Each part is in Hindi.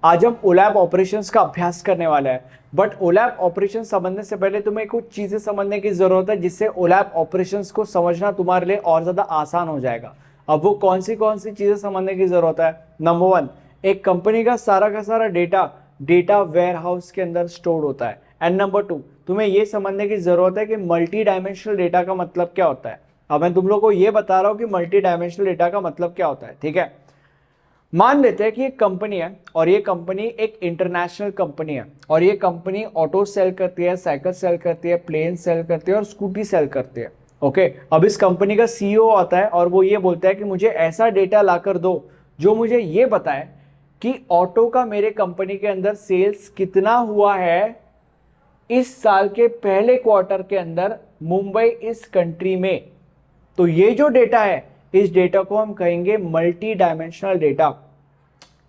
आज हम ओलैप ऑपरेशंस का अभ्यास करने वाले हैं। बट ओलैप ऑपरेशन समझने से पहले तुम्हें कुछ चीजें समझने की जरूरत है, जिससे ओलैप ऑपरेशंस को समझना तुम्हारे लिए और ज्यादा आसान हो जाएगा। अब वो कौन सी चीजें समझने की जरूरत है? नंबर वन, एक कंपनी का सारा डेटा वेयर हाउस के अंदर स्टोर होता है। एंड नंबर टू, तुम्हें ये समझने की जरूरत है कि मल्टी डायमेंशनल डेटा का मतलब क्या होता है। अब मैं तुम लोग को ये बता रहा हूं कि मल्टी डायमेंशनल डेटा का मतलब क्या होता है, ठीक है। मान लेते हैं कि एक कंपनी है और ये कंपनी एक इंटरनेशनल कंपनी है और ये कंपनी ऑटो सेल करती है, साइकिल सेल करती है, प्लेन सेल करती है और स्कूटी सेल करती है। ओके, अब इस कंपनी का सीईओ आता है और वो ये बोलता है कि मुझे ऐसा डेटा लाकर दो जो मुझे ये बताए कि ऑटो का मेरे कंपनी के अंदर सेल्स कितना हुआ है इस साल के पहले क्वार्टर के अंदर मुंबई इस कंट्री में। तो ये जो डेटा है, इस डेटा को हम कहेंगे मल्टी डायमेंशनल डेटा।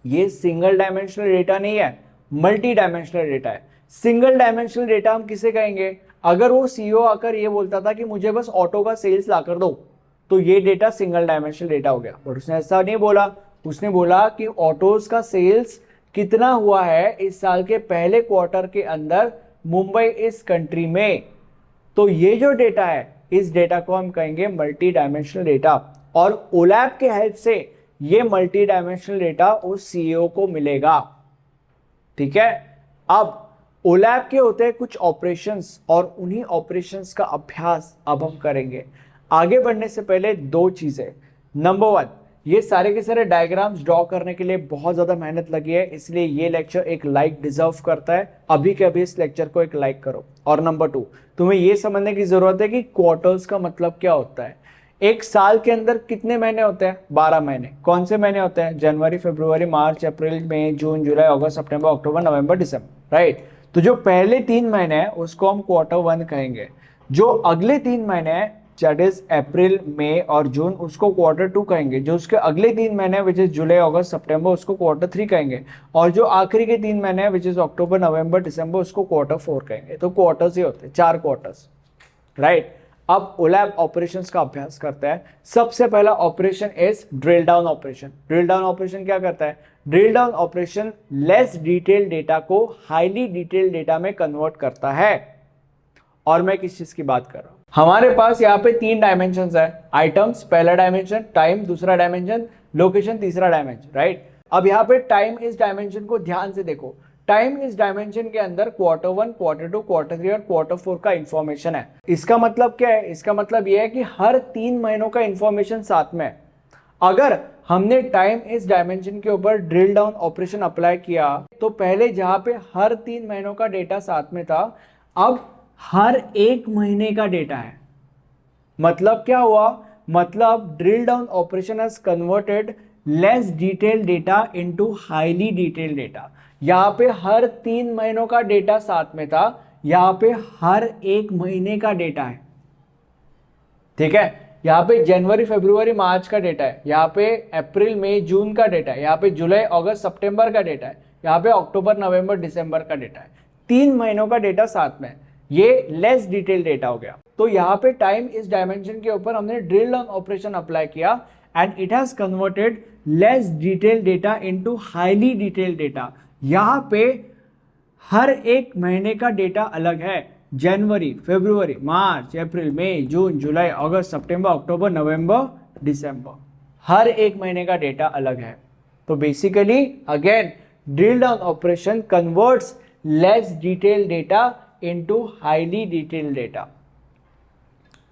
ये सिंगल डायमेंशनल डेटा नहीं है, मल्टी डायमेंशनल डेटा है। सिंगल डायमेंशनल डेटा हम किसे कहेंगे? अगर वो सीईओ आकर ये बोलता था कि मुझे बस ऑटो का सेल्स लाकर दो, तो ये डेटा सिंगल डायमेंशनल डेटा हो गया। बट उसने ऐसा नहीं बोला, उसने बोला कि ऑटोज का सेल्स कितना हुआ है इस साल के पहले क्वार्टर के अंदर मुंबई इस कंट्री में। तो ये जो डेटा है, इस डेटा को हम कहेंगे मल्टी डायमेंशनल डेटा। और ओलैप के हेल्प से ये मल्टी डायमेंशनल डेटा उस सीईओ को मिलेगा, ठीक है। अब ओलैप के होते हैं कुछ ऑपरेशंस और उन्हीं ऑपरेशंस का अभ्यास अब हम करेंगे। आगे बढ़ने से पहले दो चीजें। नंबर वन, ये सारे के सारे डायग्राम्स ड्रॉ करने के लिए बहुत ज्यादा मेहनत लगी है, इसलिए ये लेक्चर एक लाइक डिजर्व करता है। अभी के अभी इस लेक्चर को एक लाइक करो। और नंबर टू, तुम्हें ये समझने की जरूरत है कि क्वार्टर्स का मतलब क्या होता है। एक साल के अंदर कितने महीने होते हैं? 12 महीने। कौन से महीने होते हैं? जनवरी, फरवरी, मार्च, अप्रैल, मई, जून, जुलाई, अगस्त, सितंबर, अक्टूबर, नवंबर, दिसंबर, राइट। तो जो पहले 3 महीने हैं उसको हम क्वार्टर वन कहेंगे। जो अगले 3 महीने हैं, दैट इज अप्रैल, मई और जून, उसको क्वार्टर टू कहेंगे। जो उसके अगले 3 महीने विच इज जुलाई, अगस्त, सितंबर, उसको क्वार्टर थ्री कहेंगे। और जो आखिरी के 3 महीने विच इज अक्टूबर, नवंबर, दिसंबर, उसको क्वार्टर फोर कहेंगे। तो क्वार्टर्स ही होते हैं, 4 क्वार्टर्स, राइट। अब ओलैप ऑपरेशंस का अभ्यास करते हैं। सबसे पहला operation is drill down operation. Drill down operation क्या करता है? Drill down operation less detail data को हाईली डिटेल डेटा में कन्वर्ट करता है। और मैं किस चीज की बात कर रहा हूं? हमारे पास यहाँ पे 3 डायमेंशन है। आइटम्स पहला डायमेंशन, टाइम दूसरा डायमेंशन, लोकेशन तीसरा डायमेंशन, राइट। अब यहाँ पे टाइम इस डायमेंशन को ध्यान से देखो। टाइम इस डायमेंशन के अंदर quarter one, quarter two, quarter three और क्वार्टर फोर का इंफॉर्मेशन है। इसका मतलब क्या है? इसका मतलब यह है कि हर 3 महीनों का इंफॉर्मेशन साथ में है। अगर हमने टाइम इस डायमेंशन के ऊपर ड्रिल डाउन ऑपरेशन अप्लाई किया तो पहले जहां पे हर 3 महीनों का डेटा साथ में था, अब हर 1 महीने का डेटा है। मतलब क्या हुआ? मतलब drill down operation has converted less detail data into highly detail data. यहां पे हर 3 महीनों का डेटा साथ में था, यहां पे हर 1 महीने का डेटा है, ठीक है। यहां पे जनवरी, फरवरी, मार्च का डेटा है, यहां पे अप्रैल, मई, जून का डेटा है, यहां पे जुलाई, अगस्त, सितंबर का डेटा है, यहां पे अक्टूबर, नवंबर, दिसंबर का डेटा है। 3 महीनों का डेटा साथ में, ये लेस डिटेल डेटा हो गया। तो यहाँ पे टाइम इस डायमेंशन के ऊपर हमने ड्रिल डाउन ऑपरेशन अप्लाई किया and it has converted less detail data into highly detail data. यहाँ पे हर 1 महीने का डेटा अलग है। जनवरी, फरवरी, मार्च, अप्रैल, मई, जून, जुलाई, अगस्त, सितंबर, अक्टूबर, नवंबर, दिसंबर, हर 1 महीने का डेटा अलग है। तो basically again drill down operation converts less detail data into highly detail data.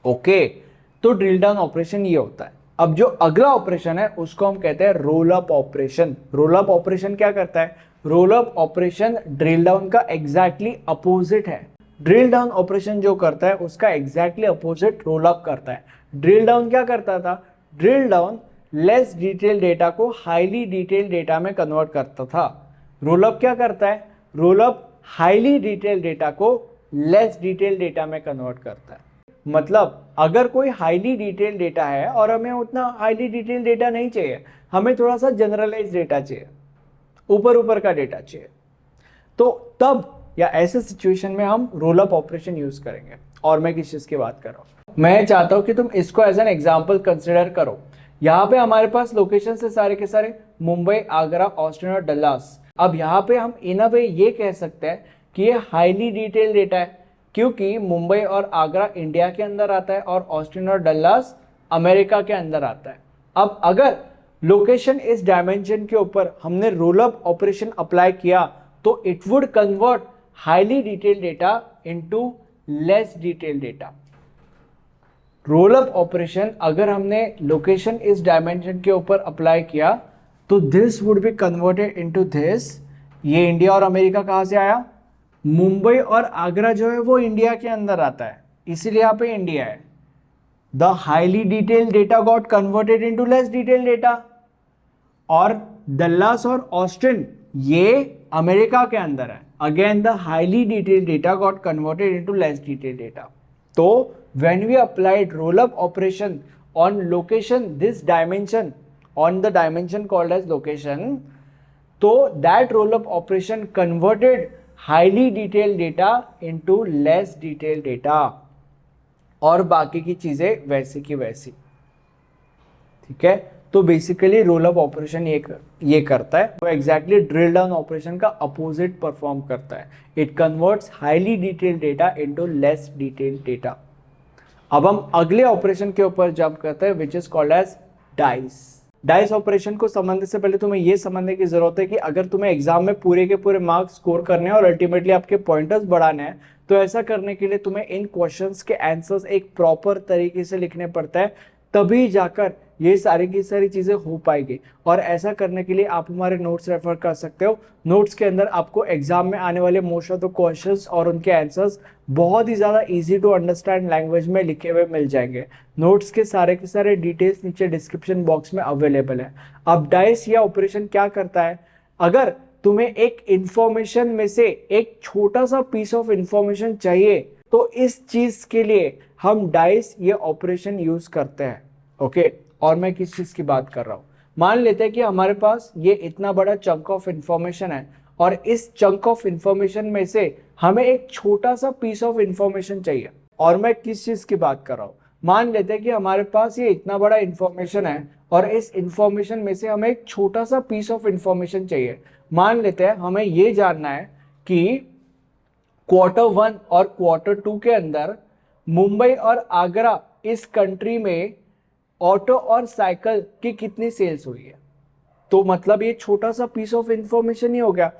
Okay, तो ड्रिल डाउन ऑपरेशन ये होता है। अब जो अगला ऑपरेशन है उसको हम कहते हैं roll up operation. Roll up operation क्या करता है? Roll up operation drill down का एग्जैक्टली अपोजिट है। ड्रिल डाउन ऑपरेशन जो करता है उसका एग्जैक्टली अपोजिट रोल अप करता है। ड्रिल डाउन क्या करता था? Drill down less detail data को हाईली डिटेल डेटा में कन्वर्ट करता था। रोल अप क्या करता है? Roll up highly detail data को लेस डिटेल डेटा में कन्वर्ट करता है। मतलब अगर कोई हाईली डिटेल डेटा है और हमें उतना हाईली डिटेल डेटा नहीं चाहिए, हमें थोड़ा सा जनरलाइज डेटा चाहिए, ऊपर का डेटा चाहिए, तो तब या ऐसे सिचुएशन में हम रोल अप ऑपरेशन यूज करेंगे। और मैं किस चीज की बात कर रहा हूं? मैं चाहता हूं कि तुम इसको एज एन एग्जाम्पल कंसिडर करो। यहाँ पे हमारे पास लोकेशन से सारे के सारे मुंबई, आगरा, ऑस्टिन और डल्लास। अब यहाँ पे हम इन अ वे ये कह सकते हैं कि ये हाईली डिटेल डेटा है, क्योंकि मुंबई और आगरा इंडिया के अंदर आता है और ऑस्टिन और डल्लास अमेरिका के अंदर आता है। अब अगर लोकेशन इस डायमेंशन के ऊपर हमने रोल अप ऑपरेशन अप्लाई किया तो it would convert highly detail data into less detail data. Roll up operation अगर हमने लोकेशन इस डायमेंशन के ऊपर अप्लाई किया तो this would be converted into this. ये इंडिया और अमेरिका कहां से आया? मुंबई और आगरा जो है वो इंडिया के अंदर आता है, इसीलिए यहाँ पे इंडिया है। The highly detailed data got converted into less detailed data. और डल्लास और ऑस्टिन ये अमेरिका के अंदर है, again the highly detailed data got converted into less detailed data. तो when we applied roll up operation on location this dimension, on the dimension called as location, so that roll up operation converted highly detailed data into less detailed data और बाकी की चीजें वैसी की वैसी। ठीक है, तो बेसिकली रोल अप ऑपरेशन ये करता है, वो एग्जैक्टली ड्रिल डाउन ऑपरेशन का अपोजिट परफॉर्म करता है। It converts highly detailed data into less detailed data. अब हम अगले ऑपरेशन के ऊपर जंप करते हैं which is called as dice. Dice operation को समझने से पहले तुम्हें यह समझने की जरूरत है कि अगर तुम्हें एग्जाम में पूरे के पूरे मार्क्स स्कोर करने हैं और अल्टीमेटली आपके पॉइंटर्स बढ़ाने हैं तो ऐसा करने के लिए तुम्हें इन क्वेश्चंस के आंसर्स एक प्रॉपर तरीके से लिखने पड़ता है, तभी जाकर ये सारी की सारी चीजें हो पाएगी। और ऐसा करने के लिए आप हमारे नोट्स रेफर कर सकते हो। नोट्स के अंदर आपको एग्जाम में आने वाले मोस्ट ऑफ द क्वेश्चंस और उनके आंसर्स बहुत ही ज्यादा इजी टू अंडरस्टैंड लैंग्वेज में लिखे हुए मिल जाएंगे। नोट्स के सारे डिटेल्स नीचे डिस्क्रिप्शन बॉक्स में अवेलेबल है। अब डाइस या ऑपरेशन क्या करता है? अगर तुम्हें एक इंफॉर्मेशन में से एक छोटा सा पीस ऑफ इंफॉर्मेशन चाहिए तो इस चीज के लिए हम डाइस ये ऑपरेशन यूज करते हैं। ओके, और मैं किस चीज की बात कर रहा हूं? मान लेते हैं कि हमारे पास ये इतना बड़ा चंक ऑफ इंफॉर्मेशन है और इस चंक ऑफ इंफॉर्मेशन में से हमें एक छोटा सा पीस ऑफ इंफॉर्मेशन चाहिए। और मैं किस चीज की बात कर रहा हूं? मान लेते हैं कि हमारे पास ये इतना बड़ा इंफॉर्मेशन है और इस इंफॉर्मेशन में से हमें एक छोटा सा पीस ऑफ इंफॉर्मेशन चाहिए। मान लेते हैं हमें ये जानना है कि Q1 और Q2 के अंदर मुंबई और आगरा इस कंट्री में ऑटो और साइकिल की कितनी सेल्स हुई है। तो मतलब ये छोटा सा पीस ऑफ इंफॉर्मेशन ही हो गया।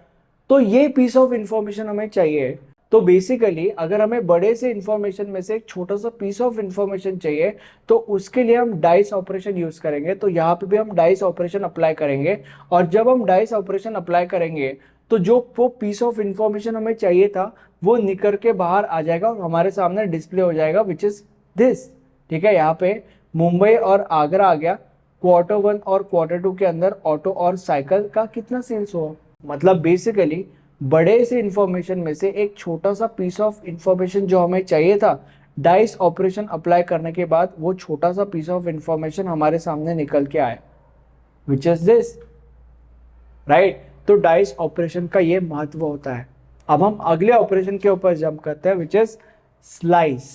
तो ये पीस ऑफ इंफॉर्मेशन हमें चाहिए। तो बेसिकली अगर हमें बड़े से इंफॉर्मेशन में से एक छोटा सा पीस ऑफ इंफॉर्मेशन चाहिए तो उसके लिए हम डाइस ऑपरेशन यूज करेंगे। तो यहाँ पे भी हम डाइस ऑपरेशन अप्लाई करेंगे और जब हम डाइस ऑपरेशन अप्लाई करेंगे तो जो वो पीस ऑफ इंफॉर्मेशन हमें चाहिए था वो निकल के बाहर आ जाएगा और हमारे सामने डिस्प्ले हो जाएगा विच इज दिस। ठीक है, यहाँ पे मुंबई और आगरा आ गया। Q1 और Q2 के अंदर ऑटो और साइकिल का कितना सेल्स हुआ। मतलब बेसिकली बड़े से इंफॉर्मेशन में से एक छोटा सा पीस ऑफ इंफॉर्मेशन जो हमें चाहिए था, डाइस ऑपरेशन अप्लाई करने के बाद वो छोटा सा पीस ऑफ इंफॉर्मेशन हमारे सामने निकल के आया विच इज दिस, राइट। तो डाइस ऑपरेशन का ये महत्व होता है। अब हम अगले ऑपरेशन के ऊपर जंप करते हैं विच इज स्लाइस।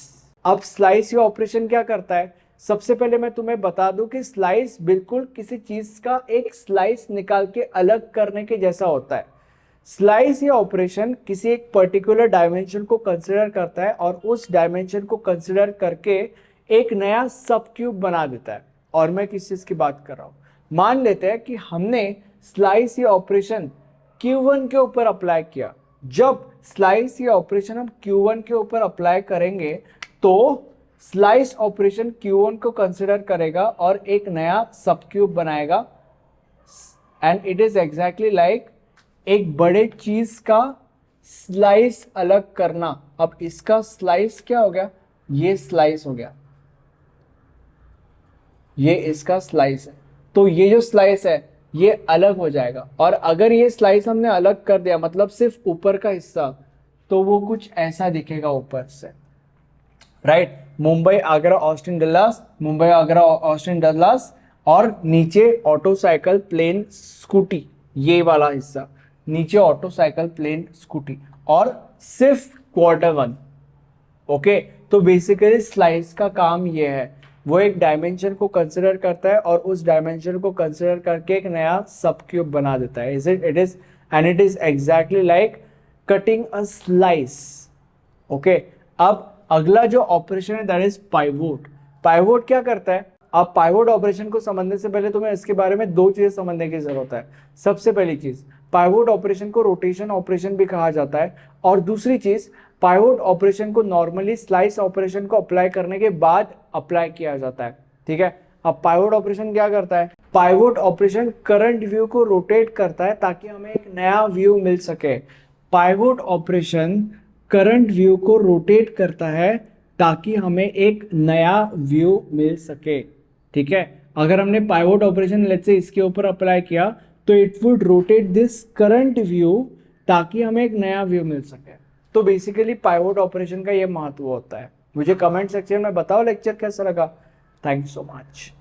अब स्लाइस ये ऑपरेशन क्या करता है? सबसे पहले मैं तुम्हें बता दूं कि स्लाइस बिल्कुल किसी चीज का एक स्लाइस निकाल के अलग करने के जैसा होता है। स्लाइस ये ऑपरेशन किसी एक पर्टिकुलर डायमेंशन को कंसिडर करता है और उस डायमेंशन को कंसिडर करके एक नया सब क्यूब बना देता है। और मैं किस चीज की बात कर रहा हूं? मान लेते हैं कि हमने स्लाइस ये ऑपरेशन Q1 के ऊपर अप्लाई किया। जब स्लाइस ये ऑपरेशन हम Q1 के ऊपर अप्लाई करेंगे तो स्लाइस ऑपरेशन Q1 को कंसिडर करेगा और एक नया सब क्यूब बनाएगा and it is exactly like एक बड़े चीज का स्लाइस अलग करना। अब इसका स्लाइस क्या हो गया? ये स्लाइस हो गया, ये इसका स्लाइस है। तो ये जो स्लाइस है ये अलग हो जाएगा और अगर ये स्लाइस हमने अलग कर दिया मतलब सिर्फ ऊपर का हिस्सा, तो वो कुछ ऐसा दिखेगा ऊपर से, right. Mumbai Agra Austin Dallas, Mumbai Agra Austin Dallas और नीचे ऑटो साइकिल प्लेन स्कूटी, ये वाला हिस्सा नीचे ऑटो साइकिल प्लेन स्कूटी और सिर्फ Q1। ओके, तो बेसिकली स्लाइस का काम ये है, वो एक डायमेंशन को कंसिडर करता है और उस डायमेंशन को कंसिडर करके एक नया सब क्यूब बना देता है। It is and it is exactly like cutting a slice. Okay, अब अगला जो ऑपरेशन है दैट इज पाइवोट। पाइवोट क्या करता है? अब पाइवोट ऑपरेशन को समझने से पहले तुम्हें इसके बारे में दो चीजें समझने की जरूरत है। सबसे पहली चीज, पाइवोट ऑपरेशन को रोटेशन ऑपरेशन भी कहा जाता है, और दूसरी चीज, पाइवोट ऑपरेशन को नॉर्मली स्लाइस ऑपरेशन को अप्लाई करने के बाद अप्लाई किया जाता है। ठीक है, अब पाइवोट ऑपरेशन क्या करता है? पाइवोट ऑपरेशन करंट व्यू को रोटेट करता है ताकि हमें एक नया व्यू मिल सके। पाइवोट ऑपरेशन करंट व्यू को रोटेट करता है ताकि हमें एक नया व्यू मिल सके। ठीक है, अगर हमने पाइवोट ऑपरेशन लेट्स से इसके ऊपर अप्लाई किया तो it would rotate this current view ताकि हमें एक नया व्यू मिल सके। तो बेसिकली पाइवोट ऑपरेशन का ये महत्व होता है। मुझे कमेंट सेक्शन में बताओ लेक्चर कैसा लगा। Thank you so much.